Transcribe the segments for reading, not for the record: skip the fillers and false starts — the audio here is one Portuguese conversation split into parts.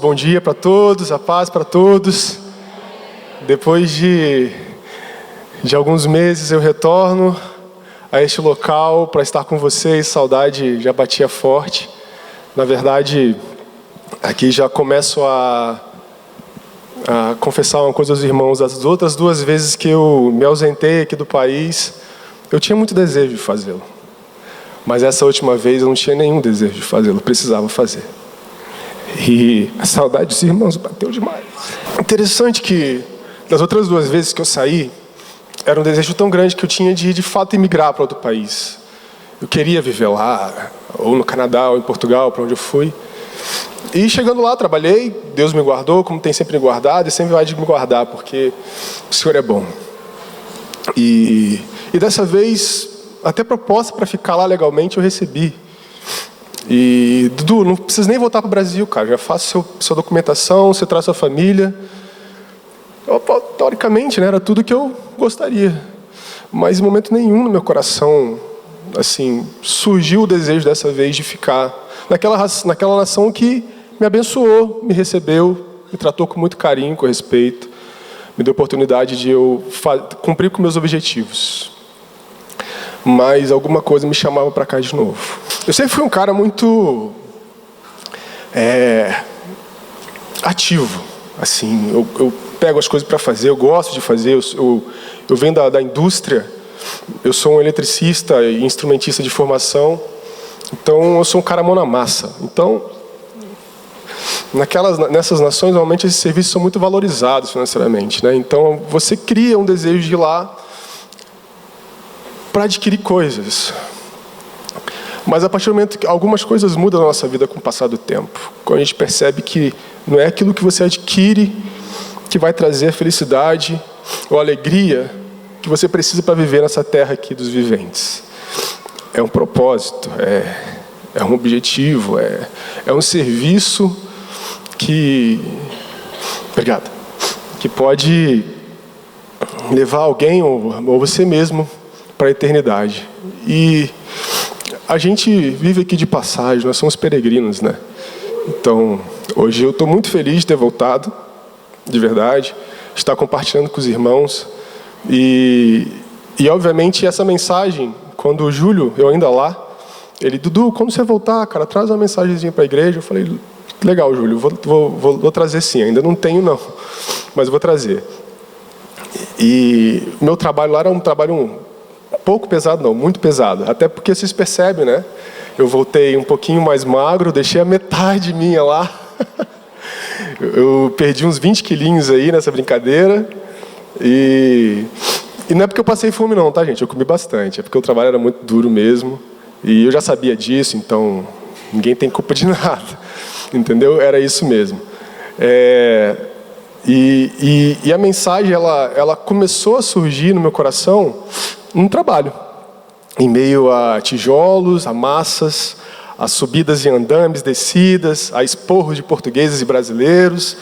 bom dia para todos, a paz para todos. Depois de alguns meses eu retorno a este local para estar com vocês. Saudade já batia forte. Na verdade, aqui já começo a confessar uma coisa aos irmãos. As outras 2 vezes que eu me ausentei aqui do país, eu tinha muito desejo de fazê-lo. Mas essa última vez eu não tinha nenhum desejo de fazê-lo, precisava fazer. E a saudade dos irmãos bateu demais. Interessante que das outras 2 vezes que eu saí, era um desejo tão grande que eu tinha de fato emigrar para outro país. Eu queria viver lá, ou no Canadá, ou em Portugal, para onde eu fui. E chegando lá, trabalhei, Deus me guardou, como tem sempre me guardado, e sempre vai me guardar, porque o Senhor é bom. E dessa vez, até proposta para ficar lá legalmente eu recebi. E, Dudu, não precisa nem voltar para o Brasil, cara. Já faça sua documentação, você traz sua família. Teoricamente, né, era tudo que eu gostaria. Mas em momento nenhum no meu coração, assim, surgiu o desejo dessa vez de ficar naquela nação que me abençoou, me recebeu, me tratou com muito carinho, com respeito. Me deu a oportunidade de eu cumprir com meus objetivos. Mas alguma coisa me chamava para cá de novo. Eu sempre fui um cara muito ativo. Assim, eu pego as coisas para fazer, eu gosto de fazer. Eu venho da indústria, eu sou um eletricista e instrumentista de formação. Então, eu sou um cara mão na massa. Então, nessas nações, normalmente esses serviços são muito valorizados financeiramente, né? Então, você cria um desejo de ir lá para adquirir coisas. Mas a partir do momento que algumas coisas mudam na nossa vida com o passar do tempo, quando a gente percebe que não é aquilo que você adquire que vai trazer a felicidade ou a alegria que você precisa para viver nessa terra aqui dos viventes. É um propósito, é um objetivo, é um serviço que pode levar alguém ou você mesmo para a eternidade. E a gente vive aqui de passagem, nós somos peregrinos, né? Então, hoje eu estou muito feliz de ter voltado, de verdade, estar compartilhando com os irmãos. E obviamente, essa mensagem, quando o Júlio, eu ainda lá, ele, Dudu, quando você voltar, cara, traz uma mensagenzinha para a igreja. Eu falei, legal, Júlio, vou trazer sim, ainda não tenho não, mas vou trazer. E o meu trabalho lá era um trabalho pouco pesado não, muito pesado. Até porque vocês percebem, né? Eu voltei um pouquinho mais magro, deixei a metade minha lá. Eu perdi uns 20 quilinhos aí nessa brincadeira. E não é porque eu passei fome não, tá, gente? Eu comi bastante. É porque o trabalho era muito duro mesmo. E eu já sabia disso, então ninguém tem culpa de nada. Entendeu? Era isso mesmo. E a mensagem, ela começou a surgir no meu coração num trabalho, em meio a tijolos, a massas, a subidas e andames, descidas, a esporros de portugueses e brasileiros,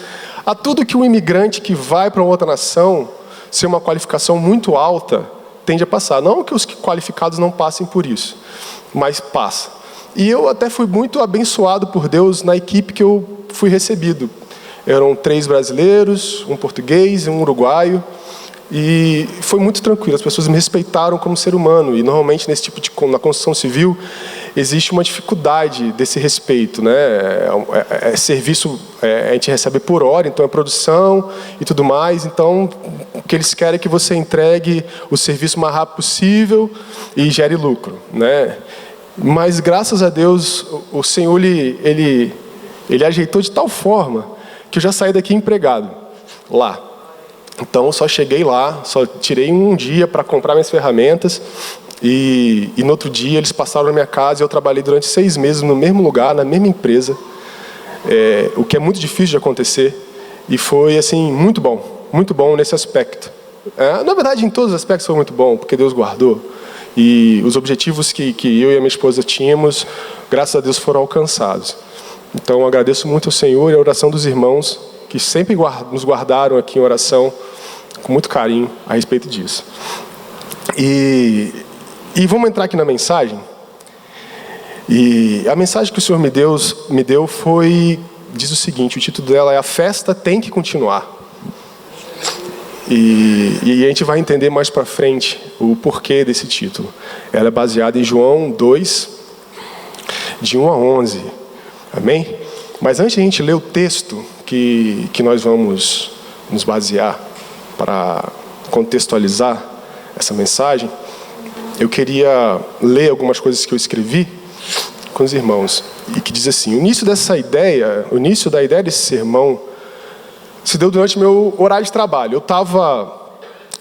a tudo que um imigrante que vai para uma outra nação, sem uma qualificação muito alta, tende a passar. Não que os qualificados não passem por isso, mas passa. E eu até fui muito abençoado por Deus na equipe que eu fui recebido. Eram 3 brasileiros, um português e um uruguaio. E foi muito tranquilo, as pessoas me respeitaram como ser humano. E normalmente nesse tipo na construção civil existe uma dificuldade desse respeito, né? Serviço, a gente recebe por hora, então é produção e tudo mais. Então o que eles querem é que você entregue o serviço o mais rápido possível e gere lucro, né? Mas graças a Deus o Senhor ele ajeitou de tal forma que eu já saí daqui empregado lá. Então, eu só cheguei lá, só tirei um dia para comprar minhas ferramentas e no outro dia eles passaram na minha casa e eu trabalhei durante 6 meses no mesmo lugar, na mesma empresa, o que é muito difícil de acontecer e foi, assim, muito bom nesse aspecto. Na verdade, em todos os aspectos foi muito bom, porque Deus guardou e os objetivos que eu e a minha esposa tínhamos, graças a Deus, foram alcançados. Então, eu agradeço muito ao Senhor e a oração dos irmãos que sempre nos guardaram aqui em oração, com muito carinho a respeito disso. E vamos entrar aqui na mensagem. E a mensagem que o Senhor me deu foi diz o seguinte, o título dela é A Festa Tem que Continuar. E a gente vai entender mais para frente o porquê desse título. Ela é baseada em João 2, de 1 a 11. Amém? Mas antes de a gente ler o texto que nós vamos nos basear para contextualizar essa mensagem, eu queria ler algumas coisas que eu escrevi com os irmãos. E que diz assim, o início da ideia desse sermão se deu durante meu horário de trabalho. Eu estava,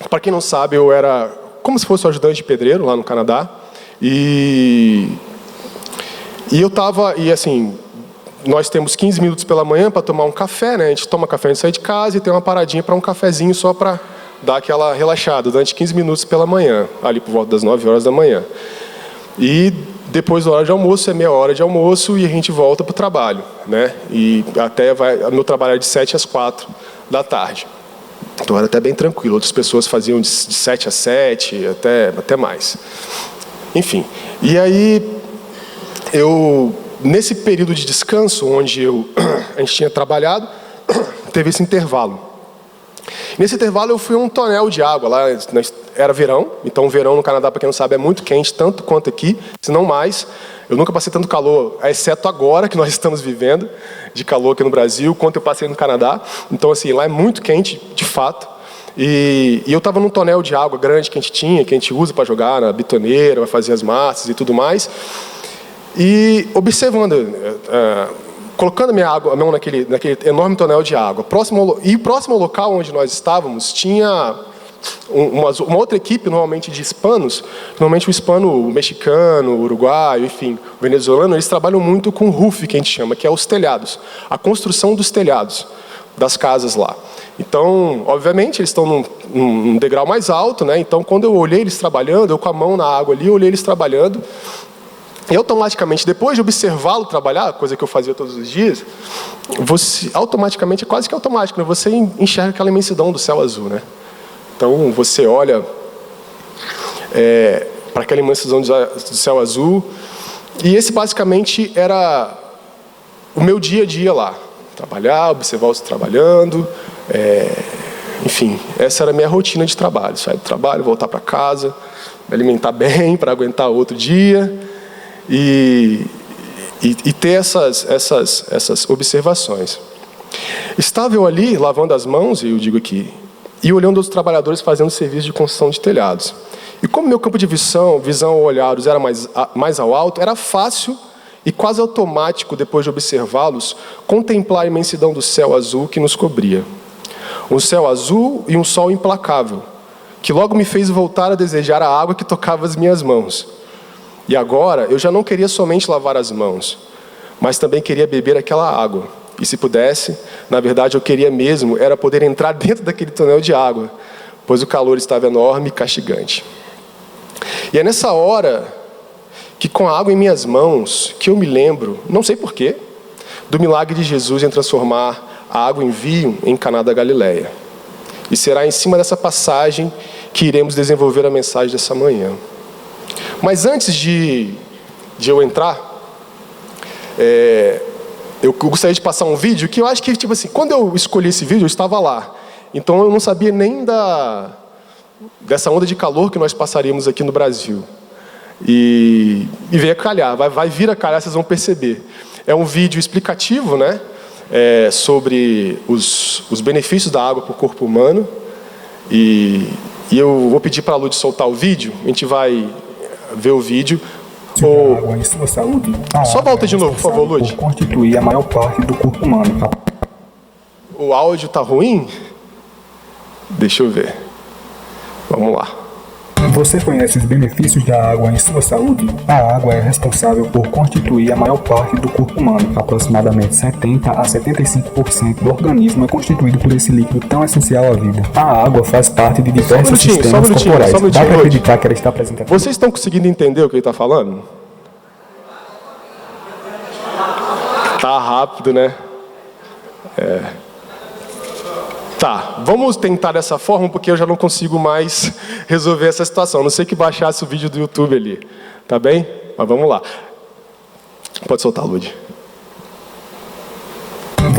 para quem não sabe, eu era como se fosse um ajudante de pedreiro lá no Canadá. E eu estava, e assim, nós temos 15 minutos pela manhã para tomar um café, né? A gente toma café antes de sair de casa e tem uma paradinha para um cafezinho só para dar aquela relaxada, durante 15 minutos pela manhã, ali por volta das 9 horas da manhã. E depois da hora de almoço, é meia hora de almoço e a gente volta para o trabalho, né? E meu trabalho é de 7 às 4 da tarde. Então era até bem tranquilo. Outras pessoas faziam de 7 às 7, até mais. Enfim, e aí nesse período de descanso, onde a gente tinha trabalhado, teve esse intervalo. Nesse intervalo eu fui a um tonel de água, lá era verão, então o verão no Canadá, para quem não sabe, é muito quente, tanto quanto aqui, se não mais. Eu nunca passei tanto calor, exceto agora que nós estamos vivendo, de calor aqui no Brasil, quanto eu passei no Canadá. Então assim, lá é muito quente, de fato. E eu estava num tonel de água grande que a gente usa para jogar na bitoneira, para fazer as massas e tudo mais. E observando, colocando a mão naquele enorme tonel de água. Próximo ao local onde nós estávamos, tinha uma outra equipe, normalmente de hispanos. Normalmente o hispano mexicano, uruguaio, enfim, venezuelano, eles trabalham muito com roof, que a gente chama, que é os telhados. A construção dos telhados das casas lá. Então, obviamente, eles estão num degrau mais alto, né? Então, quando eu olhei eles trabalhando, eu com a mão na água ali, eu olhei eles trabalhando. E automaticamente, depois de observá-lo trabalhar, coisa que eu fazia todos os dias, automaticamente, é quase que automático, né? Você enxerga aquela imensidão do céu azul, né? Então, você olha para aquela imensidão do céu azul, e esse basicamente era o meu dia a dia lá. Trabalhar, observar os trabalhando, enfim, essa era a minha rotina de trabalho. Sair do trabalho, voltar para casa, me alimentar bem para aguentar outro dia. E ter essas observações. Estava eu ali, lavando as mãos, eu digo aqui, e olhando os trabalhadores fazendo serviço de construção de telhados. E como meu campo de visão ao olhá-los era mais ao alto, era fácil e quase automático, depois de observá-los, contemplar a imensidão do céu azul que nos cobria. Um céu azul e um sol implacável, que logo me fez voltar a desejar a água que tocava as minhas mãos. E agora, eu já não queria somente lavar as mãos, mas também queria beber aquela água. E se pudesse, na verdade eu queria mesmo, era poder entrar dentro daquele tonel de água, pois o calor estava enorme e castigante. E é nessa hora que, com a água em minhas mãos, que eu me lembro, não sei porquê, do milagre de Jesus em transformar a água em vinho em Caná da Galileia. E será em cima dessa passagem que iremos desenvolver a mensagem dessa manhã. Mas antes de eu entrar, eu gostaria de passar um vídeo que eu acho que, tipo assim, quando eu escolhi esse vídeo, eu estava lá. Então eu não sabia nem dessa onda de calor que nós passaríamos aqui no Brasil. E veio a calhar, vai vir a calhar, vocês vão perceber. É um vídeo explicativo, né? Sobre os benefícios da água para o corpo humano. E eu vou pedir para a Lud soltar o vídeo, a gente vai ver o vídeo. Água em sua saúde. Só volta de novo, por favor, Lud. Constitui a maior parte do corpo humano. O áudio tá ruim? Deixa eu ver. Vamos lá. Você conhece os benefícios da água em sua saúde? A água é responsável por constituir a maior parte do corpo humano. Aproximadamente 70 a 75% do organismo é constituído por esse líquido tão essencial à vida. A água faz parte de diversos sistemas corporais. Dá para acreditar que ela está presente aqui. Vocês estão conseguindo entender o que ele está falando? Tá rápido, né? Tá, vamos tentar dessa forma, porque eu já não consigo mais resolver essa situação. A não sei que baixasse o vídeo do YouTube ali. Tá bem? Mas vamos lá. Pode soltar, Lud.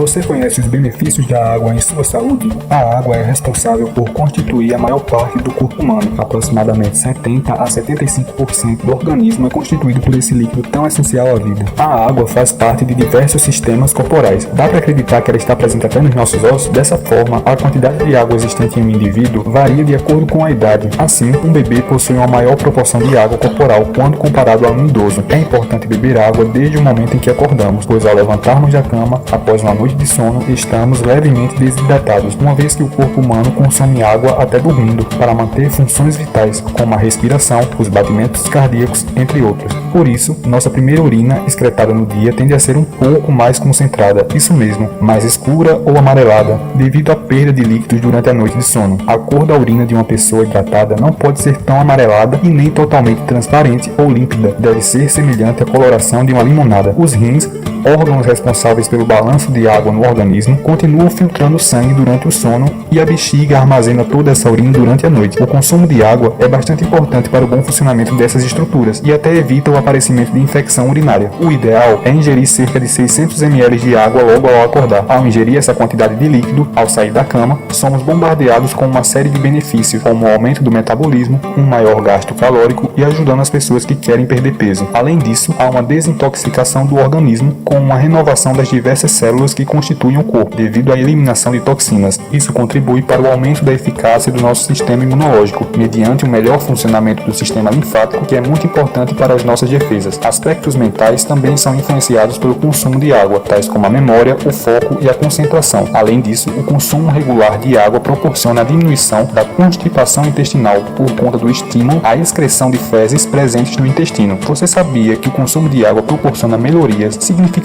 Você conhece os benefícios da água em sua saúde? A água é responsável por constituir a maior parte do corpo humano. Aproximadamente 70 a 75% do organismo é constituído por esse líquido tão essencial à vida. A água faz parte de diversos sistemas corporais. Dá para acreditar que ela está presente até nos nossos ossos? Dessa forma, a quantidade de água existente em um indivíduo varia de acordo com a idade. Assim, um bebê possui uma maior proporção de água corporal quando comparado a um idoso. É importante beber água desde o momento em que acordamos, pois ao levantarmos da cama, após uma noite de sono, estamos levemente desidratados, uma vez que o corpo humano consome água até dormindo para manter funções vitais, como a respiração, os batimentos cardíacos, entre outros. Por isso, nossa primeira urina excretada no dia tende a ser um pouco mais concentrada, isso mesmo, mais escura ou amarelada, devido à perda de líquidos durante a noite de sono. A cor da urina de uma pessoa hidratada não pode ser tão amarelada e nem totalmente transparente ou límpida, deve ser semelhante à coloração de uma limonada. Os rins, órgãos responsáveis pelo balanço de água no organismo, continuam filtrando sangue durante o sono e a bexiga armazena toda essa urina durante a noite. O consumo de água é bastante importante para o bom funcionamento dessas estruturas e até evita o aparecimento de infecção urinária. O ideal é ingerir cerca de 600 ml de água logo ao acordar. Ao ingerir essa quantidade de líquido, ao sair da cama, somos bombardeados com uma série de benefícios, como o aumento do metabolismo, um maior gasto calórico e ajudando as pessoas que querem perder peso. Além disso, há uma desintoxicação do organismo com uma renovação das diversas células que constituem o corpo, devido à eliminação de toxinas. Isso contribui para o aumento da eficácia do nosso sistema imunológico, mediante o melhor funcionamento do sistema linfático, que é muito importante para as nossas defesas. Aspectos mentais também são influenciados pelo consumo de água, tais como a memória, o foco e a concentração. Além disso, o consumo regular de água proporciona a diminuição da constipação intestinal por conta do estímulo à excreção de fezes presentes no intestino. Você sabia que o consumo de água proporciona melhorias significativas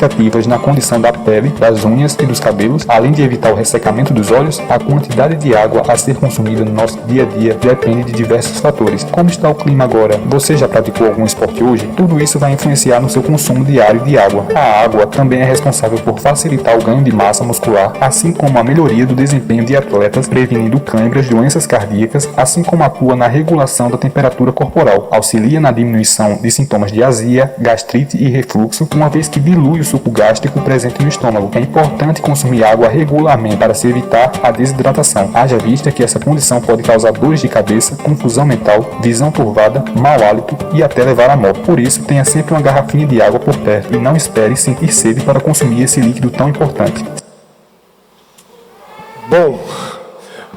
na condição da pele, das unhas e dos cabelos, além de evitar o ressecamento dos olhos? A quantidade de água a ser consumida no nosso dia a dia depende de diversos fatores. Como está o clima agora? Você já praticou algum esporte hoje? Tudo isso vai influenciar no seu consumo diário de água. A água também é responsável por facilitar o ganho de massa muscular, assim como a melhoria do desempenho de atletas, prevenindo câimbras, doenças cardíacas, assim como atua na regulação da temperatura corporal, auxilia na diminuição de sintomas de azia, gastrite e refluxo, uma vez que dilui o suco gástrico presente no estômago. É importante consumir água regularmente para se evitar a desidratação. Haja vista que essa condição pode causar dores de cabeça, confusão mental, visão turvada, mau hálito e até levar à morte. Por isso, tenha sempre uma garrafinha de água por perto e não espere sentir sede para consumir esse líquido tão importante. Bom,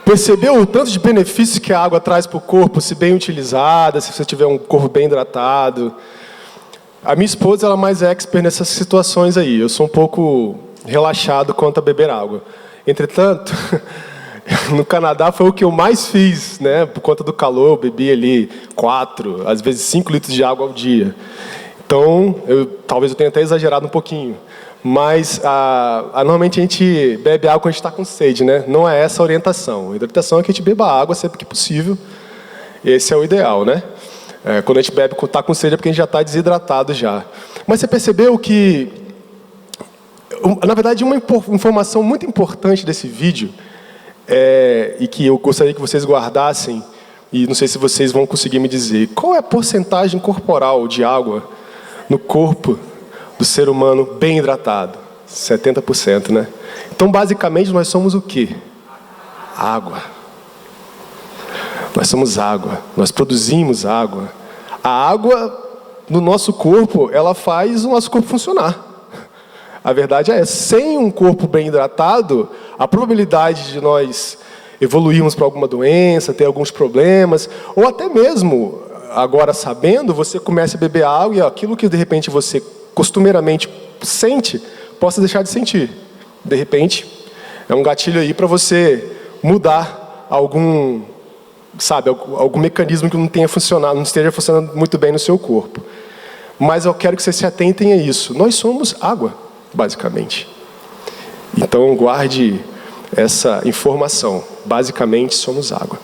percebeu o tanto de benefícios que a água traz para o corpo, se bem utilizada, se você tiver um corpo bem hidratado? A minha esposa, ela é mais expert nessas situações aí. Eu sou um pouco relaxado quanto a beber água. Entretanto, no Canadá foi o que eu mais fiz, né? Por conta do calor, eu bebi ali 4, às vezes 5 litros de água ao dia. Então, talvez eu tenha até exagerado um pouquinho. Mas, normalmente a gente bebe água quando a gente está com sede, né? Não é essa a orientação. A orientação é que a gente beba água sempre que possível. Esse é o ideal, né? Quando a gente bebe, está com sede é porque a gente já está desidratado já. Mas você percebeu que, na verdade, uma informação muito importante desse vídeo, e que eu gostaria que vocês guardassem, e não sei se vocês vão conseguir me dizer, qual é a porcentagem corporal de água no corpo do ser humano bem hidratado? 70%, né? Então, basicamente, nós somos o quê? Água. Nós somos água. Nós produzimos água. A água no nosso corpo, ela faz o nosso corpo funcionar. A verdade é, sem um corpo bem hidratado, a probabilidade de nós evoluirmos para alguma doença, ter alguns problemas, ou até mesmo, agora sabendo, você começa a beber água e aquilo que de repente você costumeiramente sente, possa deixar de sentir. De repente, é um gatilho aí para você mudar algum mecanismo que não tenha funcionado, não esteja funcionando muito bem no seu corpo. Mas eu quero que vocês se atentem a isso. Nós somos água, basicamente. Então, guarde essa informação. Basicamente, somos água.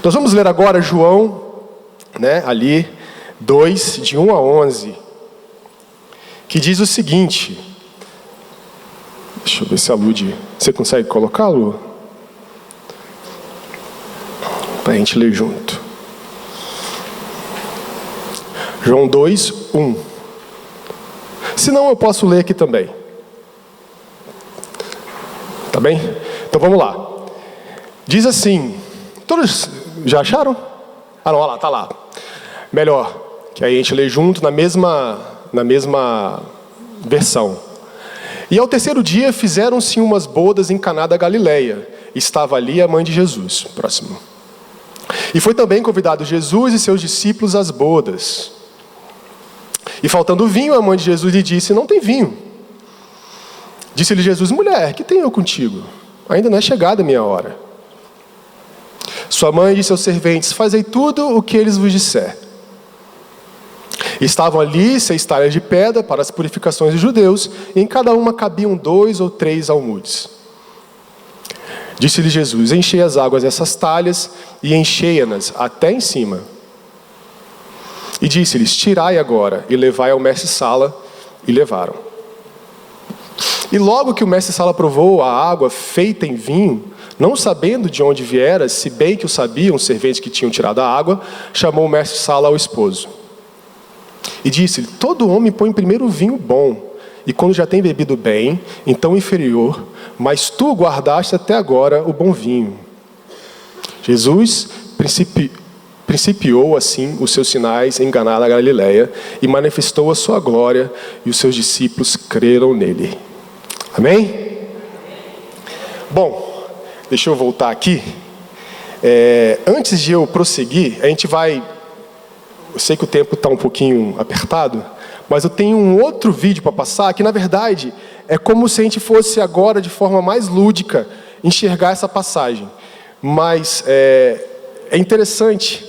Nós vamos ler agora João, ali, 2, de 1 a 11, que diz o seguinte. Deixa eu ver se a Lud... Você consegue colocar, Lu? Para a gente ler junto. João 2, 1. Se não, eu posso ler aqui também. Amém? Então vamos lá. Diz assim, todos já acharam? Ah não, olha lá, tá lá. Melhor, que aí a gente lê junto na mesma versão. E ao terceiro dia fizeram-se umas bodas em Caná da Galileia. Estava ali a mãe de Jesus. Próximo. E foi também convidado Jesus e seus discípulos às bodas. E faltando vinho, a mãe de Jesus lhe disse: não tem vinho. Disse-lhe Jesus: mulher, que tenho eu contigo? Ainda não é chegada a minha hora. Sua mãe disse aos serventes: fazei tudo o que eles vos disser. Estavam ali 6 talhas de pedra para as purificações dos judeus, e em cada uma cabiam 2 ou 3 almudes. Disse-lhe Jesus: enchei as águas dessas talhas, e enchei-nas até em cima. E disse-lhes: tirai agora, e levai ao mestre-sala, e levaram. E logo que o mestre-sala provou a água feita em vinho, não sabendo de onde viera, se bem que o sabiam os serventes que tinham tirado a água, chamou o mestre-sala ao esposo. E disse-lhe: todo homem põe primeiro o vinho bom, e quando já tem bebido bem, então o inferior, mas tu guardaste até agora o bom vinho. Jesus principiou assim os seus sinais em Caná da Galileia, e manifestou a sua glória, e os seus discípulos creram nele. Amém? Bom, deixa eu voltar aqui. Antes de eu prosseguir, a gente vai... Eu sei que o tempo está um pouquinho apertado, mas eu tenho um outro vídeo para passar, que na verdade é como se a gente fosse agora, de forma mais lúdica, enxergar essa passagem. Mas é interessante,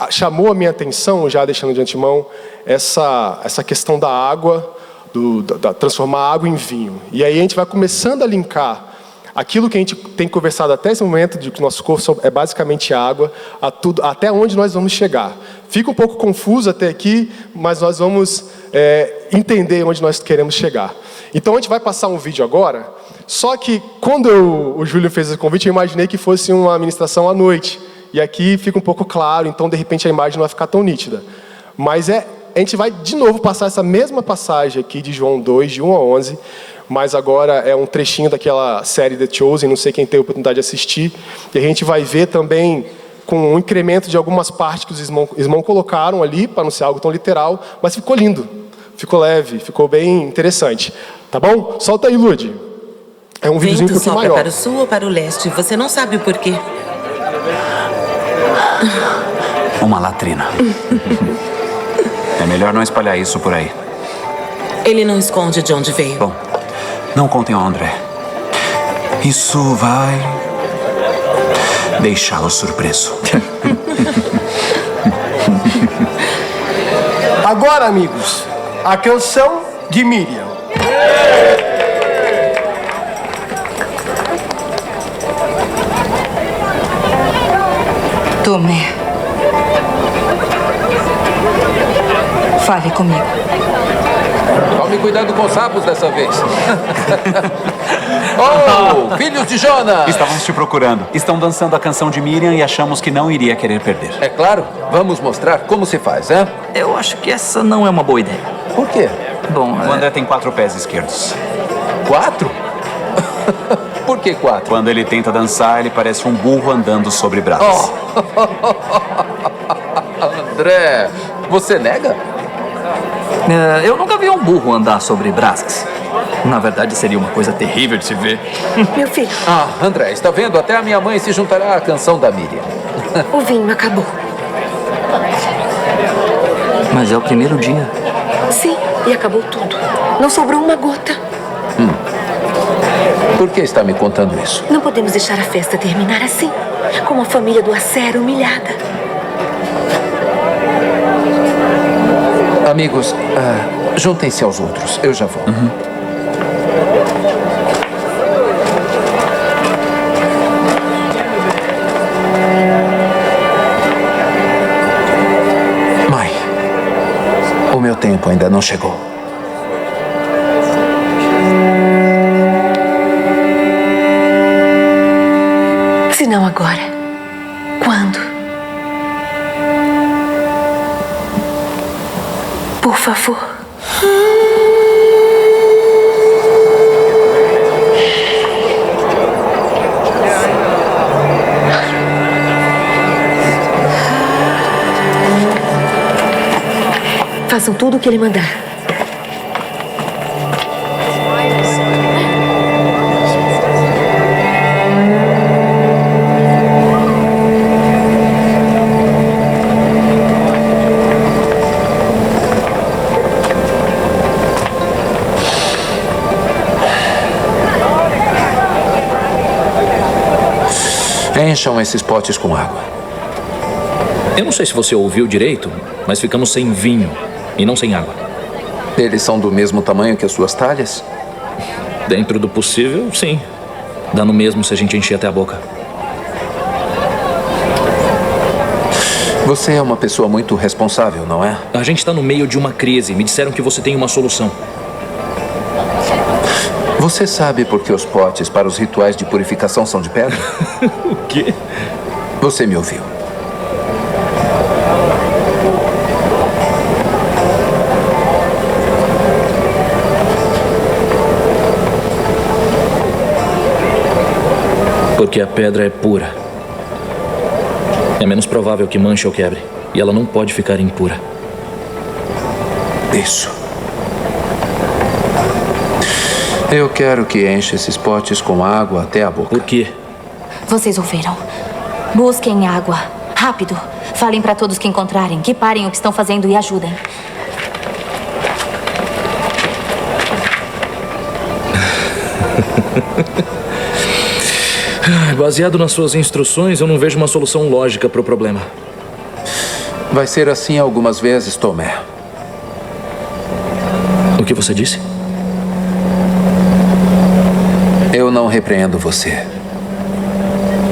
chamou a minha atenção, já deixando de antemão, essa questão da água, transformar a água em vinho. E aí a gente vai começando a linkar aquilo que a gente tem conversado até esse momento, de que o nosso corpo é basicamente água, até onde nós vamos chegar. Fica um pouco confuso até aqui, mas nós vamos entender onde nós queremos chegar. Então a gente vai passar um vídeo agora, só que quando o Júlio fez esse convite, eu imaginei que fosse uma ministração à noite. E aqui fica um pouco claro, então de repente a imagem não vai ficar tão nítida. Mas a gente vai de novo passar essa mesma passagem aqui de João 2, de 1 a 11, mas agora é um trechinho daquela série The Chosen, não sei quem tem a oportunidade de assistir, e a gente vai ver também com um incremento de algumas partes que os irmãos colocaram ali, para não ser algo tão literal, mas ficou lindo, ficou leve, ficou bem interessante. Tá bom? Solta aí, Lud. É um videozinho um pouquinho maior. Para o sul ou para o leste, você não sabe o porquê. Uma latrina. É melhor não espalhar isso por aí. Ele não esconde de onde veio. Bom, não contem ao André. Isso vai deixá-lo surpreso. Agora, amigos, a canção de Miriam. Tomé. Fale comigo. Tome cuidado com os sapos dessa vez. Oh, filhos de Jonas! Estávamos te procurando. Estão dançando a canção de Miriam e achamos que não iria querer perder. É claro, vamos mostrar como se faz, hein? Eu acho que essa não é uma boa ideia. Por quê? Bom, O André tem 4 pés esquerdos. 4? Por que 4? Quando ele tenta dançar, ele parece um burro andando sobre brasas. André, você nega? eu nunca vi um burro andar sobre brasas. Na verdade, seria uma coisa terrível de se ver. Meu filho, André, está vendo? Até a minha mãe se juntará à canção da Miriam. o vinho acabou. Mas é o primeiro dia. Sim, e acabou tudo. Não sobrou uma gota. Por que está me contando isso? Não podemos deixar a festa terminar assim, com a família do Acer humilhada. Amigos, juntem-se aos outros. Eu já vou. Mãe, o meu tempo ainda não chegou. Se não agora, quando? Por favor. Façam tudo o que ele mandar. Encham esses potes com água. Eu não sei se você ouviu direito, mas ficamos sem vinho e não sem água. Eles são do mesmo tamanho que as suas talhas? Dentro do possível, sim. Dá no mesmo se a gente encher até a boca. Você é uma pessoa muito responsável, não é? A gente está no meio de uma crise. Me disseram que você tem uma solução. Você sabe por que os potes para os rituais de purificação são de pedra? O quê? Você me ouviu. Porque a pedra é pura. É menos provável que manche ou quebre. E ela não pode ficar impura. Isso. Eu quero que encha esses potes com água até a boca. Por quê? Vocês ouviram? Busquem água. Rápido. Falem para todos que encontrarem, que parem o que estão fazendo e ajudem. Baseado nas suas instruções, eu não vejo uma solução lógica para o problema. Vai ser assim algumas vezes, Tomé. O que você disse? Eu não repreendo você.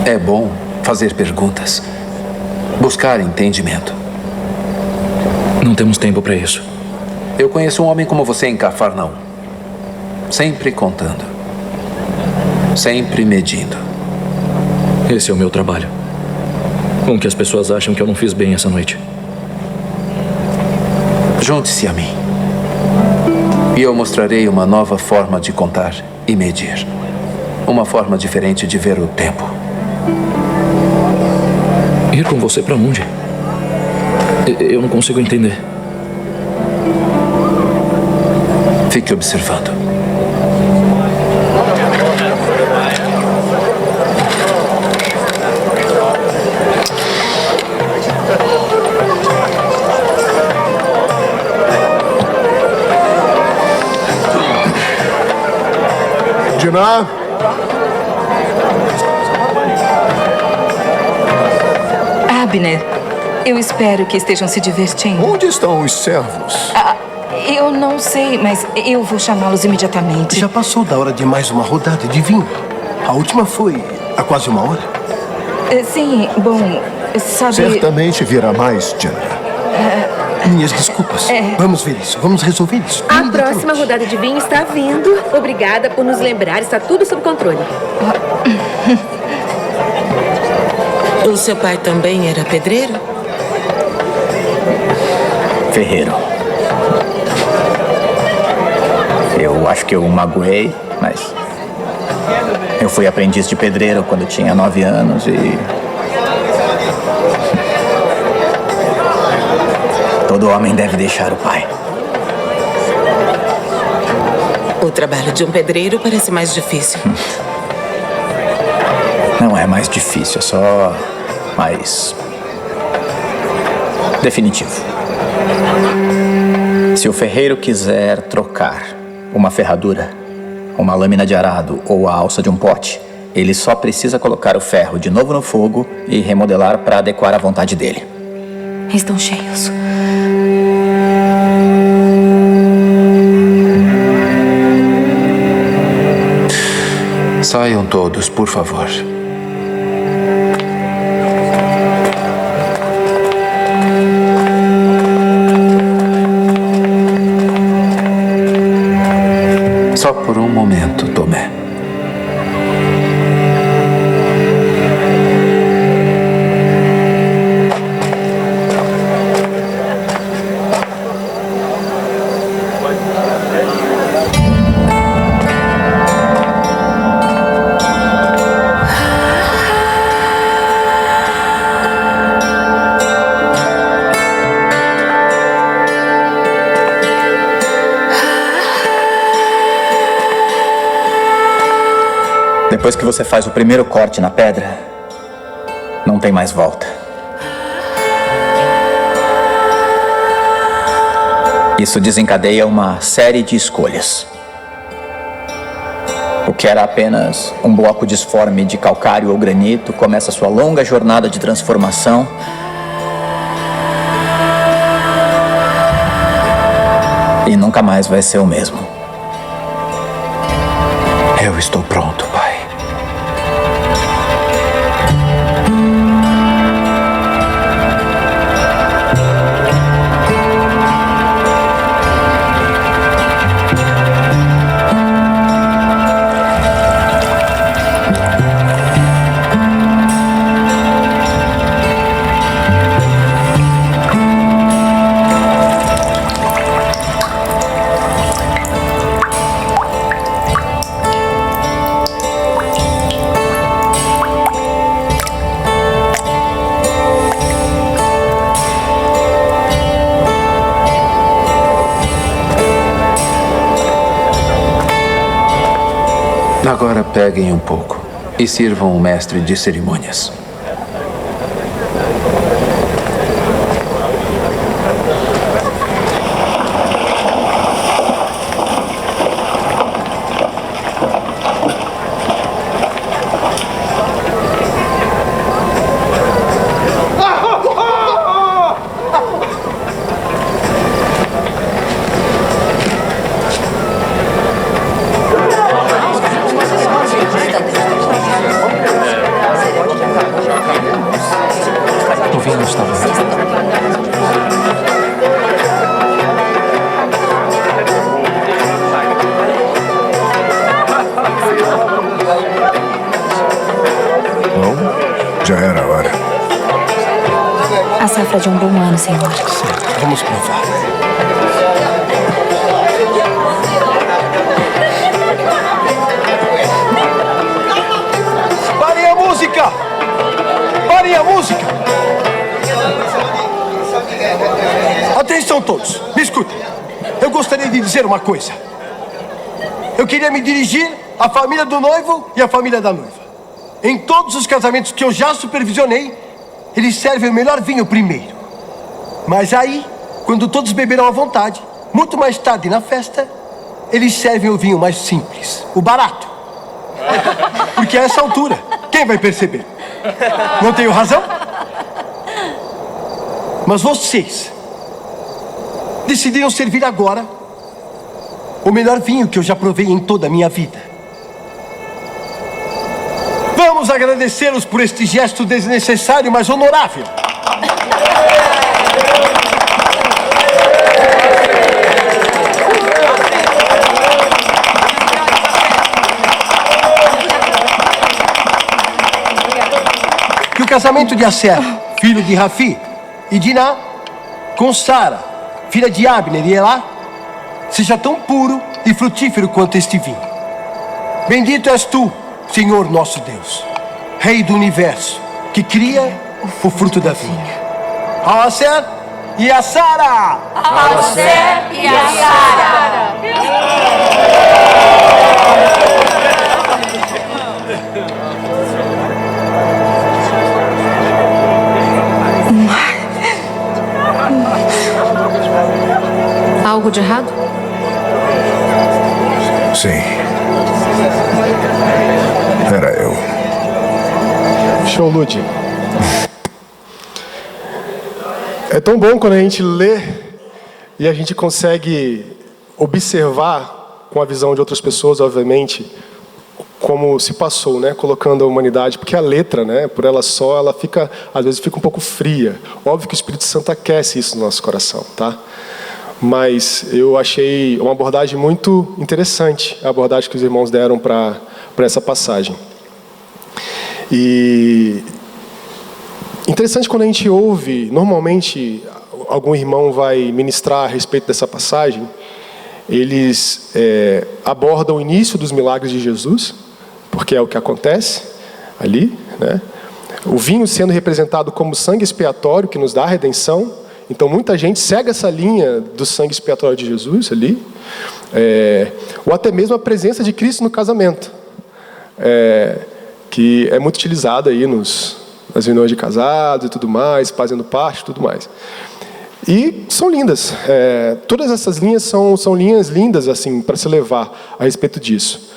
É bom fazer perguntas. Buscar entendimento. Não temos tempo para isso. Eu conheço um homem como você em Cafarnaum. Sempre contando. Sempre medindo. Esse é o meu trabalho. Com que as pessoas acham que eu não fiz bem essa noite. Junte-se a mim. E eu mostrarei uma nova forma de contar e medir. Uma forma diferente de ver o tempo. Ir com você pra onde? Eu não consigo entender. Fique observando. Diná? Abner, eu espero que estejam se divertindo. Onde estão os servos? Eu não sei, mas eu vou chamá-los imediatamente. Já passou da hora de mais uma rodada de vinho. A última foi há quase uma hora. Sim, bom, sabe... Certamente virá mais, Diana. Minhas desculpas. Vamos ver isso. Vamos resolver isso. A próxima rodada de vinho está vindo. Obrigada por nos lembrar. Está tudo sob controle. O seu pai também era pedreiro? Ferreiro. Eu acho que eu o magoei, mas... eu fui aprendiz de pedreiro quando tinha 9 anos e... todo homem deve deixar o pai. O trabalho de um pedreiro parece mais difícil. Não é mais difícil, é só mais definitivo. Se o ferreiro quiser trocar uma ferradura, uma lâmina de arado ou a alça de um pote, ele só precisa colocar o ferro de novo no fogo e remodelar para adequar à vontade dele. Estão cheios. Saiam todos, por favor. Só por um momento, Tomé. Depois que você faz o primeiro corte na pedra, não tem mais volta. Isso desencadeia uma série de escolhas. O que era apenas um bloco disforme de calcário ou granito começa sua longa jornada de transformação e nunca mais vai ser o mesmo. Eu estou pronto, pai. Agora peguem um pouco e sirvam o mestre de cerimônias. Já era a hora. A safra de um bom ano, senhor. Vamos provar. Parem a música! Parem a música! Atenção todos, me escutem. Eu gostaria de dizer uma coisa. Eu queria me dirigir à família do noivo e à família da noiva. Em todos os casamentos que eu já supervisionei, eles servem o melhor vinho primeiro. Mas aí, quando todos beberam à vontade, muito mais tarde na festa, eles servem o vinho mais simples, o barato. Porque a essa altura, quem vai perceber? Não tenho razão? Mas vocês decidiram servir agora o melhor vinho que eu já provei em toda a minha vida. Vamos agradecê-los por este gesto desnecessário, mas honorável. Que o casamento de Aser, filho de Rafi, e Diná, com Sara, filha de Abner e Elá, seja tão puro e frutífero quanto este vinho. Bendito és tu, Senhor nosso Deus, Rei do Universo, que cria o fruto da vinha. Ao Aser e a Sara! Ao Aser e a Sara! Algo de errado? Sim. Era eu. Show, Ludi. É tão bom quando a gente lê e a gente consegue observar com a visão de outras pessoas, obviamente, como se passou, né? Colocando a humanidade, porque a letra, né? Por ela só, ela fica, às vezes, fica um pouco fria. Óbvio que o Espírito Santo aquece isso no nosso coração, tá? Mas eu achei uma abordagem muito interessante, a abordagem que os irmãos deram para essa passagem. E interessante quando a gente ouve, normalmente algum irmão vai ministrar a respeito dessa passagem, eles abordam o início dos milagres de Jesus, porque é o que acontece ali, né? O vinho sendo representado como sangue expiatório que nos dá a redenção. Então muita gente segue essa linha do sangue expiatório de Jesus ali, ou até mesmo a presença de Cristo no casamento. que é muito utilizada aí nas reuniões de casados e tudo mais, fazendo parte e tudo mais. E são lindas. Todas essas linhas são linhas lindas assim para se levar a respeito disso.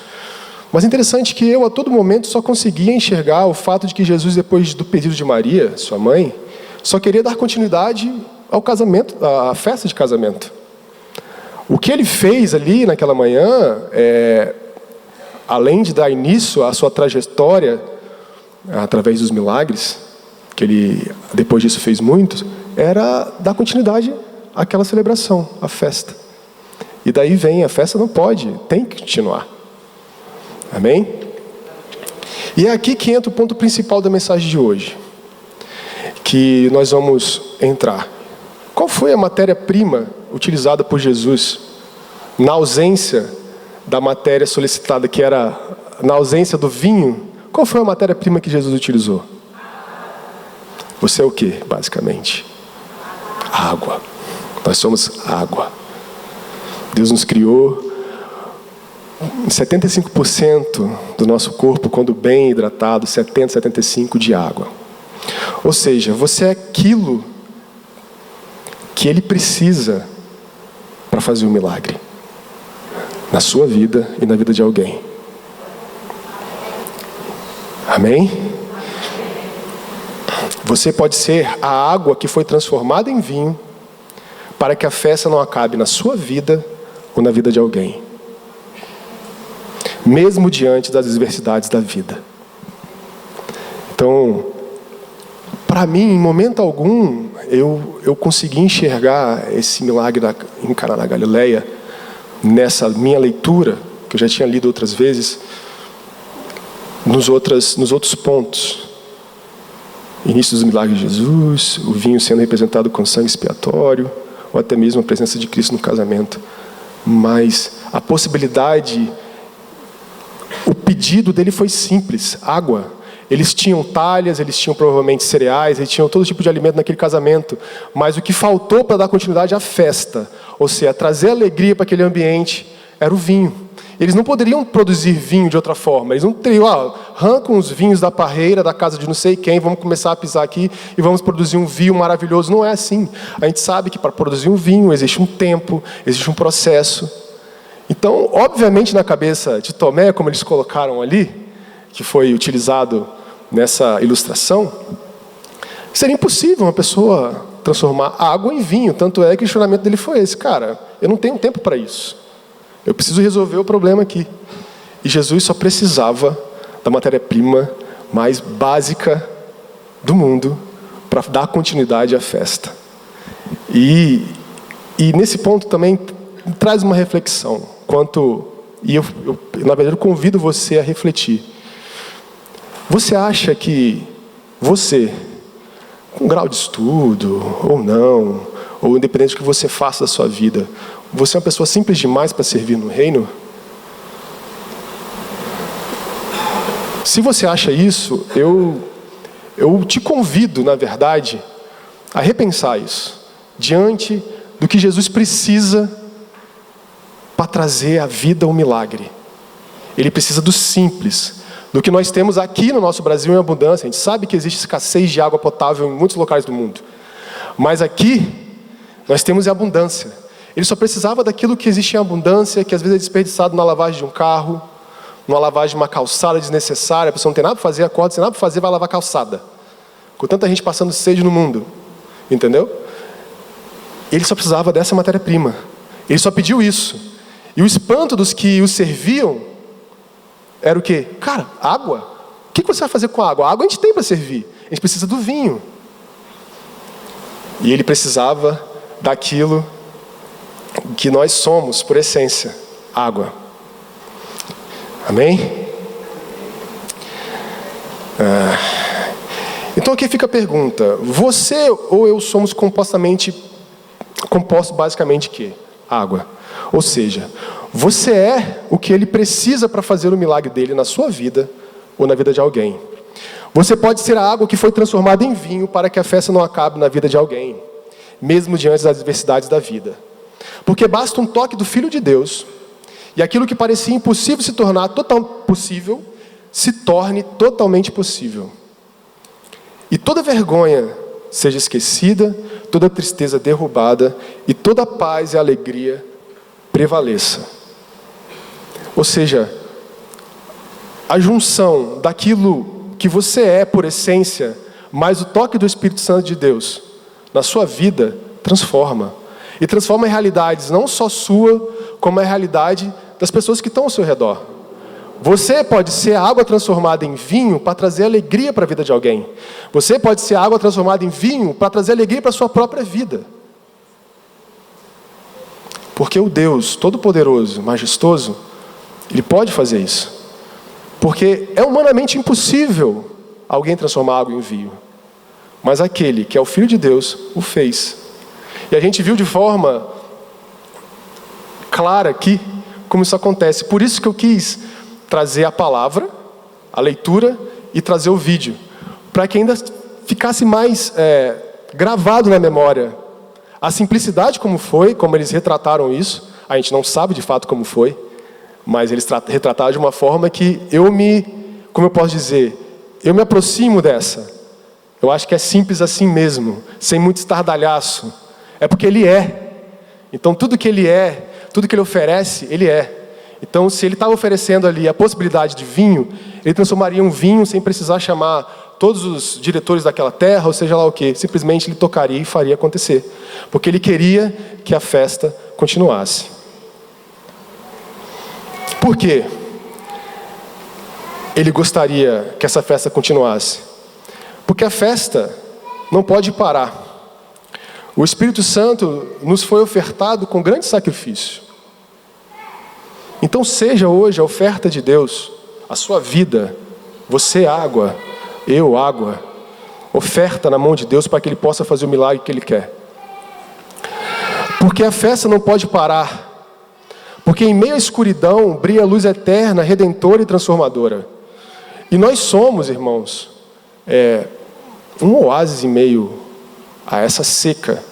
Mas é interessante que eu, a todo momento, só conseguia enxergar o fato de que Jesus, depois do pedido de Maria, sua mãe, só queria dar continuidade ao casamento, à festa de casamento. O que ele fez ali naquela manhã, além de dar início à sua trajetória através dos milagres, que ele depois disso fez muitos, era dar continuidade àquela celebração, à festa. E daí vem, a festa não pode, tem que continuar. Amém? E é aqui que entra o ponto principal da mensagem de hoje, que nós vamos entrar. Qual foi a matéria-prima utilizada por Jesus na ausência da matéria solicitada, que era na ausência do vinho? Qual foi a matéria-prima que Jesus utilizou? Você é o que, basicamente? Água. Nós somos água. Deus nos criou. 75% do nosso corpo, quando bem hidratado, 75% de água. Ou seja, você é aquilo que Ele precisa para fazer um milagre na sua vida e na vida de alguém. Amém? Você pode ser a água que foi transformada em vinho para que a festa não acabe na sua vida ou na vida de alguém, mesmo diante das adversidades da vida. Então, para mim, em momento algum, eu consegui enxergar esse milagre em Caná na Galileia, nessa minha leitura, que eu já tinha lido outras vezes, nos outros pontos. Início dos milagres de Jesus, o vinho sendo representado com sangue expiatório, ou até mesmo a presença de Cristo no casamento. Mas a possibilidade, o pedido dele foi simples: água. Eles tinham talhas, eles tinham provavelmente cereais, eles tinham todo tipo de alimento naquele casamento. Mas o que faltou para dar continuidade à festa, ou seja, trazer alegria para aquele ambiente, era o vinho. Eles não poderiam produzir vinho de outra forma. Eles não teriam, arrancam os vinhos da parreira, da casa de não sei quem, vamos começar a pisar aqui e vamos produzir um vinho maravilhoso. Não é assim. A gente sabe que para produzir um vinho existe um tempo, existe um processo. Então, obviamente, na cabeça de Tomé, como eles colocaram ali, que foi utilizado nessa ilustração, seria impossível uma pessoa transformar água em vinho. Tanto é que o questionamento dele foi esse: cara, eu não tenho tempo para isso. Eu preciso resolver o problema aqui. E Jesus só precisava da matéria-prima mais básica do mundo para dar continuidade à festa. E nesse ponto também traz uma reflexão eu na verdade, eu convido você a refletir. Você acha que você, com grau de estudo ou não, ou independente do que você faça da sua vida, você é uma pessoa simples demais para servir no reino? Se você acha isso, eu te convido, na verdade, a repensar isso, diante do que Jesus precisa para trazer à vida o milagre. Ele precisa do simples, do que nós temos aqui no nosso Brasil em abundância. A gente sabe que existe escassez de água potável em muitos locais do mundo, mas aqui nós temos em abundância. Ele só precisava daquilo que existe em abundância, que às vezes é desperdiçado na lavagem de um carro, numa lavagem de uma calçada desnecessária. A pessoa não tem nada para fazer, acorda, sem nada para fazer, vai lavar calçada. Com tanta gente passando sede no mundo. Entendeu? Ele só precisava dessa matéria-prima. Ele só pediu isso. E o espanto dos que o serviam era o quê? Cara, água? O que você vai fazer com a água? A água a gente tem para servir. A gente precisa do vinho. E ele precisava daquilo que nós somos, por essência: água. Amém? Então aqui fica a pergunta: você ou eu somos compostos basicamente de quê? Água. Ou seja, você é o que ele precisa para fazer o milagre dele na sua vida ou na vida de alguém. Você pode ser a água que foi transformada em vinho para que a festa não acabe na vida de alguém, mesmo diante das adversidades da vida. Porque basta um toque do Filho de Deus, e aquilo que parecia impossível se tornar totalmente possível, se torne totalmente possível. E toda vergonha seja esquecida, toda tristeza derrubada e toda paz e alegria prevaleça. Ou seja, a junção daquilo que você é por essência, mais o toque do Espírito Santo de Deus na sua vida, transforma. E transforma em realidades não só sua, como a realidade das pessoas que estão ao seu redor. Você pode ser a água transformada em vinho para trazer alegria para a vida de alguém. Você pode ser a água transformada em vinho para trazer alegria para a sua própria vida. Porque o Deus Todo-Poderoso, Majestoso, Ele pode fazer isso. Porque é humanamente impossível alguém transformar água em vinho. Mas aquele que é o Filho de Deus o fez. E a gente viu de forma clara aqui como isso acontece. Por isso que eu quis trazer a palavra, a leitura e trazer o vídeo. Para que ainda ficasse mais gravado na memória. A simplicidade como foi, como eles retrataram isso. A gente não sabe de fato como foi. Mas eles retrataram de uma forma que como eu posso dizer, eu me aproximo dessa. Eu acho que é simples assim mesmo, sem muito estardalhaço. É porque Ele é. Então tudo que Ele é, tudo que Ele oferece, Ele é. Então se Ele estava oferecendo ali a possibilidade de vinho, Ele transformaria um vinho sem precisar chamar todos os diretores daquela terra, ou seja lá o quê. Simplesmente Ele tocaria e faria acontecer. Porque Ele queria que a festa continuasse. Por quê? Ele gostaria que essa festa continuasse. Porque a festa não pode parar. O Espírito Santo nos foi ofertado com grande sacrifício. Então seja hoje a oferta de Deus, a sua vida, você água, eu água, oferta na mão de Deus para que Ele possa fazer o milagre que Ele quer. Porque a festa não pode parar. Porque em meio à escuridão brilha a luz eterna, redentora e transformadora. E nós somos, irmãos, um oásis em meio a essa seca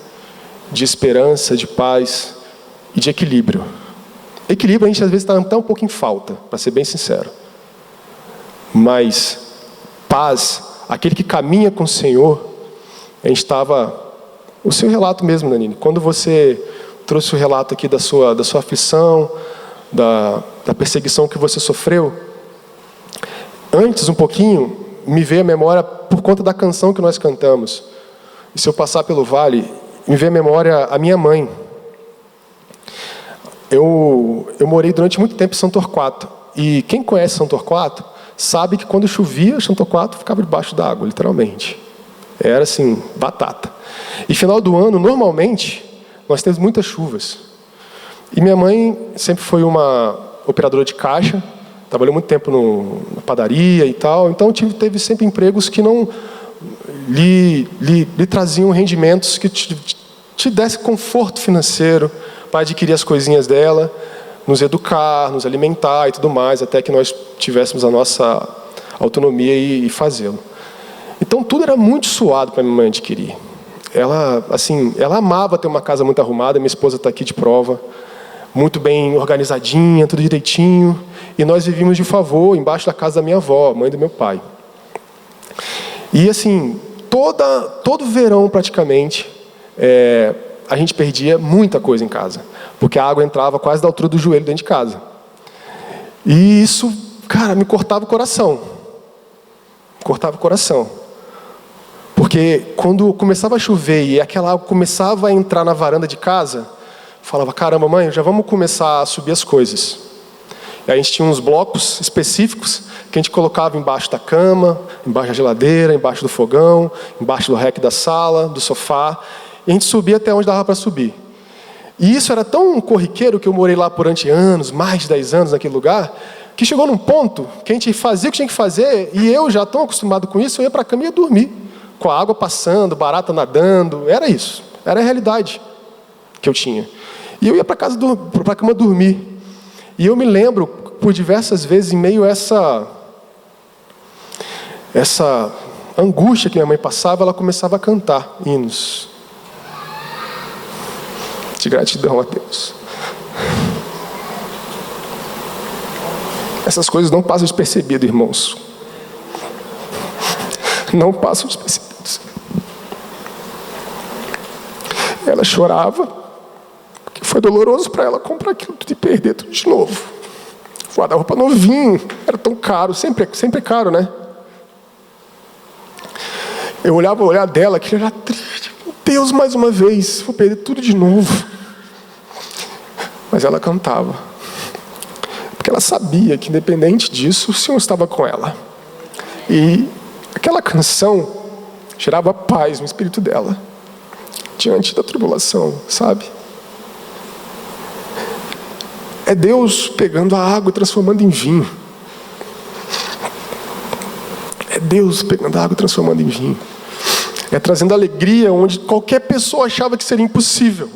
de esperança, de paz e de equilíbrio. Equilíbrio a gente às vezes está até um pouco em falta, para ser bem sincero. Mas paz, aquele que caminha com o Senhor, a gente estava... O seu relato mesmo, Nanine, quando você trouxe o relato aqui da sua aflição, da perseguição que você sofreu, antes um pouquinho, me veio a memória por conta da canção que nós cantamos. E se eu passar pelo vale, me veio a memória a minha mãe. Eu morei durante muito tempo em São Torquato. E quem conhece São Torquato sabe que quando chovia, São Torquato ficava debaixo d'água, literalmente. Era assim, batata. E final do ano, normalmente, nós temos muitas chuvas. E minha mãe sempre foi uma operadora de caixa, trabalhou muito tempo na padaria e tal, então teve sempre empregos que não lhe traziam rendimentos que te dessem conforto financeiro para adquirir as coisinhas dela, nos educar, nos alimentar e tudo mais, até que nós tivéssemos a nossa autonomia e fazê-lo. Então tudo era muito suado para minha mãe adquirir. Ela amava ter uma casa muito arrumada, minha esposa está aqui de prova, muito bem organizadinha, tudo direitinho. E nós vivíamos de favor embaixo da casa da minha avó, mãe do meu pai. E assim, todo verão praticamente, a gente perdia muita coisa em casa. Porque a água entrava quase da altura do joelho dentro de casa. E isso, cara, me cortava o coração. Cortava o coração. Porque quando começava a chover e aquela água começava a entrar na varanda de casa, falava, caramba, mãe, já vamos começar a subir as coisas. E a gente tinha uns blocos específicos que a gente colocava embaixo da cama, embaixo da geladeira, embaixo do fogão, embaixo do rack da sala, do sofá. E a gente subia até onde dava para subir. E isso era tão corriqueiro que eu morei lá durante anos, mais de 10 anos naquele lugar, que chegou num ponto que a gente fazia o que tinha que fazer, e eu já tão acostumado com isso, eu ia para a cama e ia dormir. Com a água passando, barata nadando, era isso. Era a realidade que eu tinha. E eu ia para a cama dormir. E eu me lembro, por diversas vezes, em meio a essa angústia que minha mãe passava, ela começava a cantar hinos de gratidão a Deus. Essas coisas não passam despercebido, irmãos. Não passam despercebidos. Ela chorava, porque foi doloroso para ela comprar aquilo tudo e perder tudo de novo. Guarda-roupa novinho, era tão caro, sempre é caro, né? Eu olhava o olhar dela, aquilo era triste. Meu Deus, mais uma vez, vou perder tudo de novo. Mas ela cantava. Porque ela sabia que, independente disso, o Senhor estava com ela. E aquela canção gerava paz no espírito dela, diante da tribulação, sabe? É Deus pegando a água e transformando em vinho. É Deus pegando a água e transformando em vinho. É trazendo alegria onde qualquer pessoa achava que seria impossível.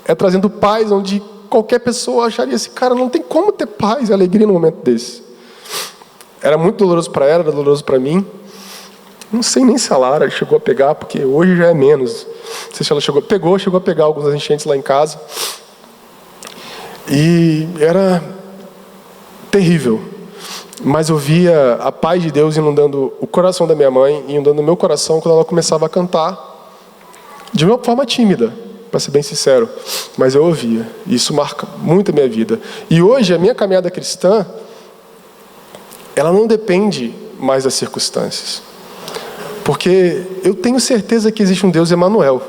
É trazendo paz onde qualquer pessoa acharia assim, cara, não tem como ter paz e alegria num momento desse. Era muito doloroso para ela, era doloroso para mim. Não sei nem se a Lara chegou a pegar, porque hoje já é menos. Não sei se ela chegou a pegar alguns enchentes lá em casa. E era terrível. Mas eu via a paz de Deus inundando o coração da minha mãe e inundando o meu coração quando ela começava a cantar de uma forma tímida, para ser bem sincero. Mas eu ouvia. E isso marca muito a minha vida. E hoje a minha caminhada cristã, ela não depende mais das circunstâncias. Porque eu tenho certeza que existe um Deus Emanuel.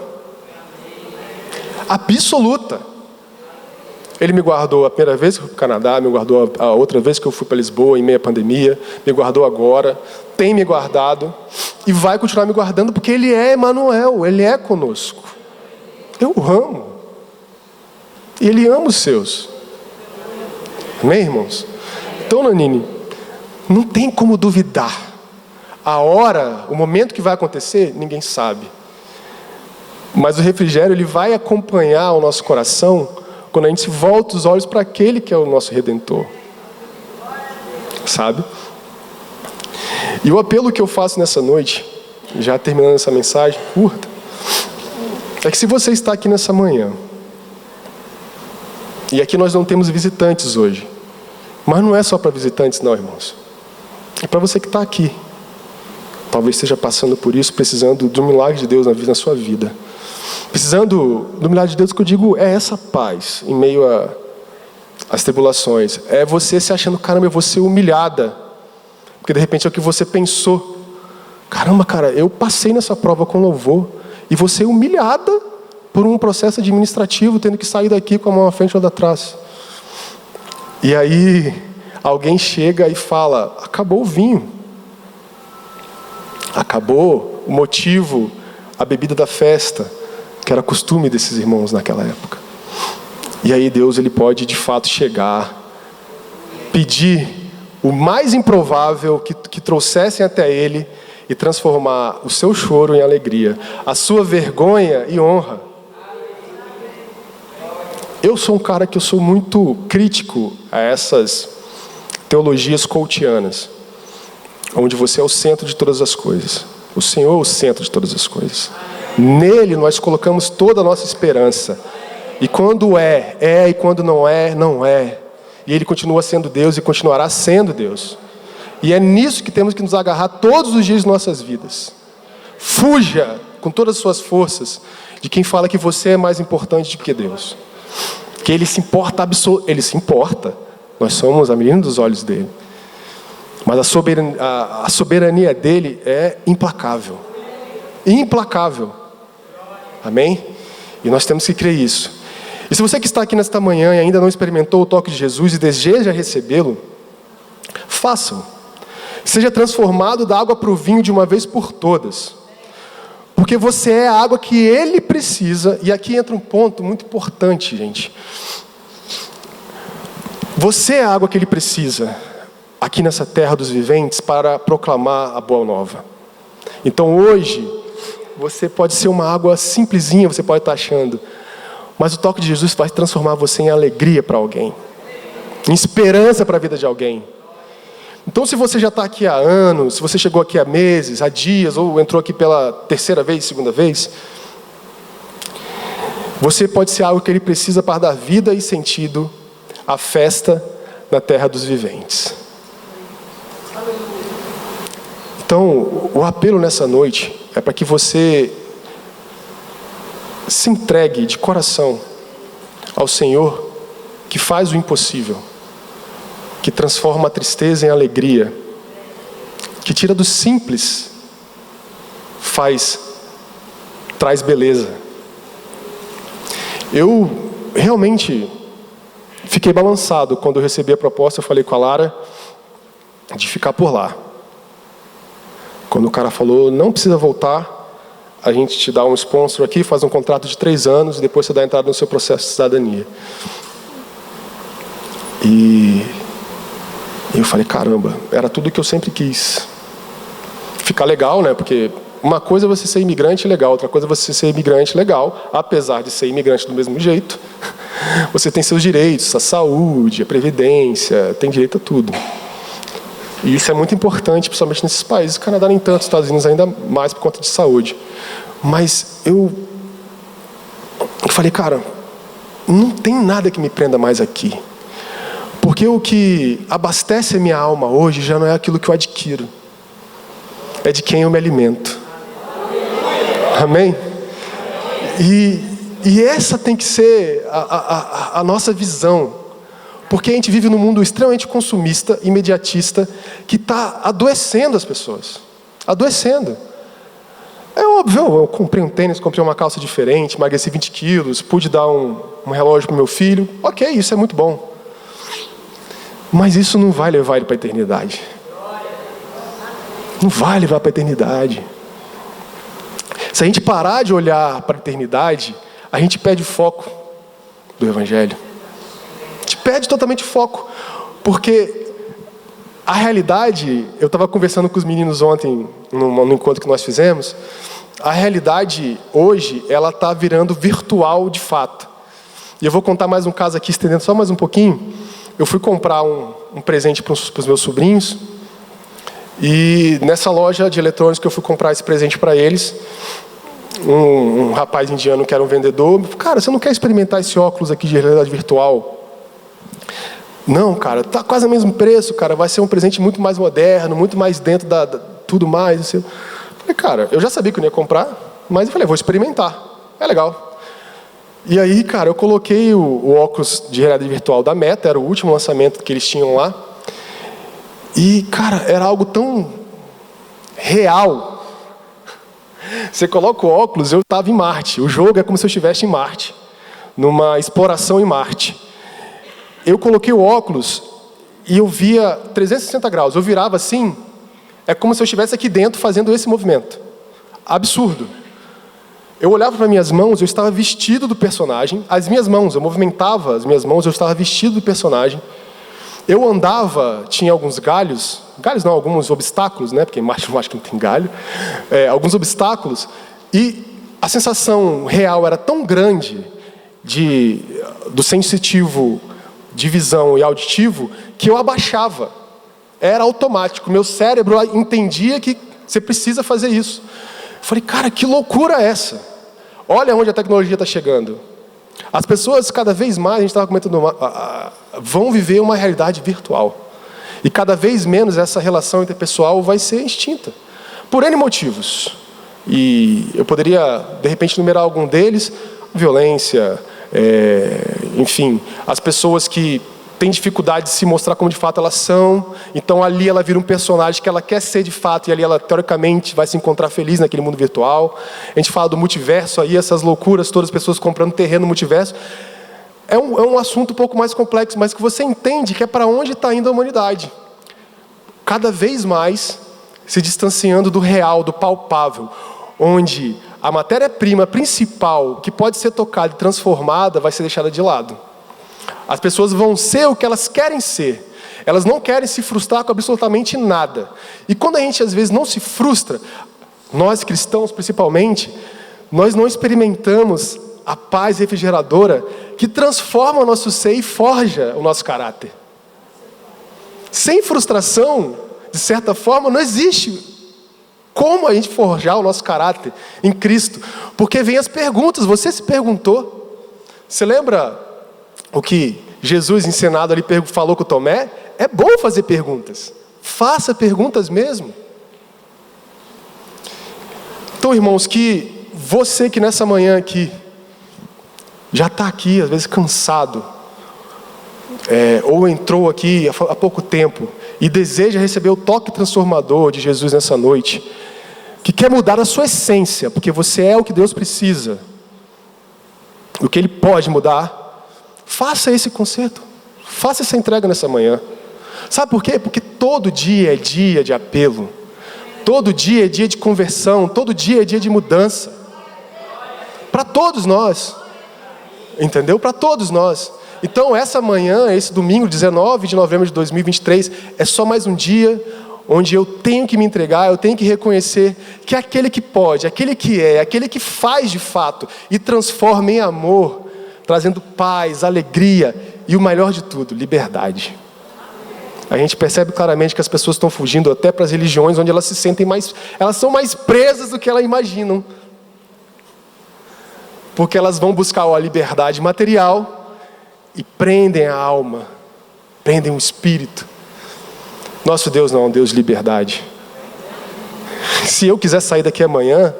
Absoluta. Ele me guardou a primeira vez que eu fui para o Canadá, me guardou a outra vez que eu fui para Lisboa em meio à pandemia, me guardou agora, tem me guardado e vai continuar me guardando porque Ele é Emanuel, Ele é conosco. Eu o amo. E Ele ama os seus. Amém, irmãos? Então, Nanine, não tem como duvidar. A hora, o momento que vai acontecer, ninguém sabe. Mas o refrigério, ele vai acompanhar o nosso coração quando a gente volta os olhos para aquele que é o nosso Redentor. Sabe? E o apelo que eu faço nessa noite, já terminando essa mensagem curta, é que se você está aqui nessa manhã, e aqui nós não temos visitantes hoje, mas não é só para visitantes não, irmãos. É para você que está aqui. Talvez esteja passando por isso, precisando do milagre de Deus na sua vida. Precisando do milagre de Deus, que eu digo, é essa paz em meio às tribulações. É você se achando, caramba, eu vou ser humilhada. Porque de repente é o que você pensou. Caramba, cara, eu passei nessa prova com louvor e vou ser humilhada por um processo administrativo, tendo que sair daqui com a mão à frente ou da trás. E aí alguém chega e fala, acabou o vinho. Acabou o motivo, a bebida da festa, que era costume desses irmãos naquela época. E aí Deus, ele pode de fato chegar, pedir o mais improvável que trouxessem até Ele e transformar o seu choro em alegria, a sua vergonha em honra. Eu sou um cara que eu sou muito crítico a essas teologias coachianas, onde você é o centro de todas as coisas. O Senhor é o centro de todas as coisas. Nele nós colocamos toda a nossa esperança. E quando é, e quando não é, não é. E Ele continua sendo Deus e continuará sendo Deus. E é nisso que temos que nos agarrar todos os dias de nossas vidas. Fuja com todas as suas forças de quem fala que você é mais importante do que Deus. Que Ele se importa Ele se importa. Nós somos a menina dos olhos dEle. Mas a soberania dEle é implacável. Implacável. Amém? E nós temos que crer isso. E se você que está aqui nesta manhã e ainda não experimentou o toque de Jesus e deseja recebê-lo, faça-o. Seja transformado da água para o vinho de uma vez por todas. Porque você é a água que Ele precisa. E aqui entra um ponto muito importante, gente. Você é a água que Ele precisa aqui nessa terra dos viventes para proclamar a boa nova. Então hoje, você pode ser uma água simplesinha, você pode estar achando, mas o toque de Jesus vai transformar você em alegria para alguém, em esperança para a vida de alguém. Então se você já está aqui há anos, se você chegou aqui há meses, há dias, ou entrou aqui pela terceira vez, segunda vez, você pode ser algo que Ele precisa para dar vida e sentido à festa na terra dos viventes. Então, o apelo nessa noite é para que você se entregue de coração ao Senhor, que faz o impossível, que transforma a tristeza em alegria, que tira do simples, traz beleza. Eu realmente fiquei balançado quando eu recebi a proposta. Eu falei com a Lara de ficar por lá. Quando o cara falou, não precisa voltar, a gente te dá um sponsor aqui, faz um contrato de 3 anos e depois você dá entrada no seu processo de cidadania. E eu falei, caramba, era tudo que eu sempre quis. Ficar legal, né? Porque uma coisa é você ser imigrante legal, outra coisa é você ser imigrante legal, apesar de ser imigrante do mesmo jeito. Você tem seus direitos, a saúde, a previdência, tem direito a tudo. E isso é muito importante, principalmente nesses países. O Canadá nem tanto, os Estados Unidos ainda mais por conta de saúde. Mas eu falei, cara, não tem nada que me prenda mais aqui. Porque o que abastece a minha alma hoje já não é aquilo que eu adquiro. É de quem eu me alimento. Amém? E essa tem que ser a nossa visão. Porque a gente vive num mundo extremamente consumista, imediatista, que está adoecendo as pessoas. Adoecendo. É óbvio, eu comprei um tênis, comprei uma calça diferente, emagreci 20 quilos, pude dar um relógio para o meu filho. Ok, isso é muito bom. Mas isso não vai levar ele para a eternidade. Não vai levar para a eternidade. Se a gente parar de olhar para a eternidade, a gente perde o foco do Evangelho. A gente perde totalmente o foco. Porque a realidade, eu estava conversando com os meninos ontem, no encontro que nós fizemos, a realidade hoje, ela está virando virtual de fato. E eu vou contar mais um caso aqui, estendendo só mais um pouquinho. Eu fui comprar um presente para os meus sobrinhos, e nessa loja de eletrônicos que eu fui comprar esse presente para eles, um rapaz indiano que era um vendedor, cara, você não quer experimentar esse óculos aqui de realidade virtual? Não, cara, tá quase o mesmo preço, cara, vai ser um presente muito mais moderno, muito mais dentro da tudo mais. Assim. Falei, cara, eu já sabia que eu não ia comprar, mas eu falei, vou experimentar, é legal. E aí, cara, eu coloquei o óculos de realidade virtual da Meta, era o último lançamento que eles tinham lá. E, cara, era algo tão real. Você coloca o óculos, eu estava em Marte. O jogo é como se eu estivesse em Marte, numa exploração em Marte. Eu coloquei o óculos e eu via 360 graus. Eu virava assim, é como se eu estivesse aqui dentro fazendo esse movimento. Absurdo. Eu olhava para minhas mãos, eu estava vestido do personagem. As minhas mãos, eu movimentava as minhas mãos, eu estava vestido do personagem. Eu andava, tinha alguns galhos não, alguns obstáculos, né? Porque em Marte eu acho que não tem galho. Alguns obstáculos. E a sensação real era tão grande do sensitivo de visão e auditivo que eu abaixava. Era automático. Meu cérebro entendia que você precisa fazer isso. Eu falei, cara, que loucura é essa? Olha onde a tecnologia está chegando. As pessoas, cada vez mais, a gente estava comentando, vão viver uma realidade virtual. E cada vez menos essa relação interpessoal vai ser extinta. Por N motivos. E eu poderia, de repente, numerar algum deles. Violência, enfim, as pessoas que têm dificuldade de se mostrar como de fato elas são. Então ali ela vira um personagem que ela quer ser de fato, e ali ela teoricamente vai se encontrar feliz naquele mundo virtual. A gente fala do multiverso aí, essas loucuras, todas as pessoas comprando terreno no multiverso. É um assunto um pouco mais complexo, mas que você entende que é para onde está indo a humanidade. Cada vez mais se distanciando do real, do palpável, onde a matéria-prima principal que pode ser tocada e transformada vai ser deixada de lado. As pessoas vão ser o que elas querem ser. Elas não querem se frustrar com absolutamente nada. E quando a gente às vezes não se frustra, nós cristãos principalmente, nós não experimentamos a paz refrigeradora que transforma o nosso ser e forja o nosso caráter. Sem frustração, de certa forma, não existe como a gente forjar o nosso caráter em Cristo. Porque vem as perguntas. Você se perguntou? Você lembra o que Jesus, ensinado ali, falou com o Tomé, é bom fazer perguntas. Faça perguntas mesmo. Então, irmãos, que você que nessa manhã aqui, já está aqui, às vezes cansado, ou entrou aqui há pouco tempo, e deseja receber o toque transformador de Jesus nessa noite, que quer mudar a sua essência, porque você é o que Deus precisa, o que Ele pode mudar, faça esse concerto, faça essa entrega nessa manhã. Sabe por quê? Porque todo dia é dia de apelo, todo dia é dia de conversão, todo dia é dia de mudança, para todos nós, entendeu? Para todos nós. Então essa manhã, esse domingo 19 de novembro de 2023, é só mais um dia onde eu tenho que me entregar, eu tenho que reconhecer que aquele que pode, aquele que é, aquele que faz de fato e transforma em amor, trazendo paz, alegria e o melhor de tudo, liberdade. A gente percebe claramente que as pessoas estão fugindo até para as religiões onde elas se sentem elas são mais presas do que elas imaginam. Porque elas vão buscar a liberdade material e prendem a alma, prendem o espírito. Nosso Deus não é um Deus de liberdade. Se eu quiser sair daqui amanhã,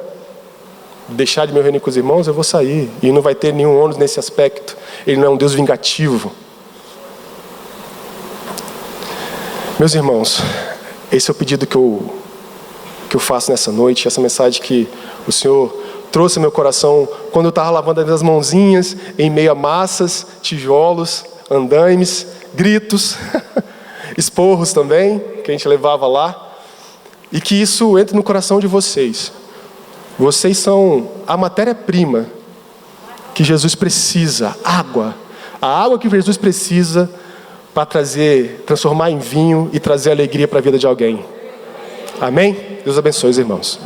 deixar de me reunir com os irmãos, eu vou sair. E não vai ter nenhum ônus nesse aspecto. Ele não é um Deus vingativo. Meus irmãos, esse é o pedido que eu faço nessa noite, essa mensagem que o Senhor trouxe ao meu coração quando eu estava lavando as minhas mãozinhas em meio a massas, tijolos, andaimes, gritos, esporros também, que a gente levava lá, e que isso entre no coração de vocês. Vocês são a matéria-prima que Jesus precisa, água. A água que Jesus precisa para transformar em vinho e trazer alegria para a vida de alguém. Amém? Deus abençoe os irmãos.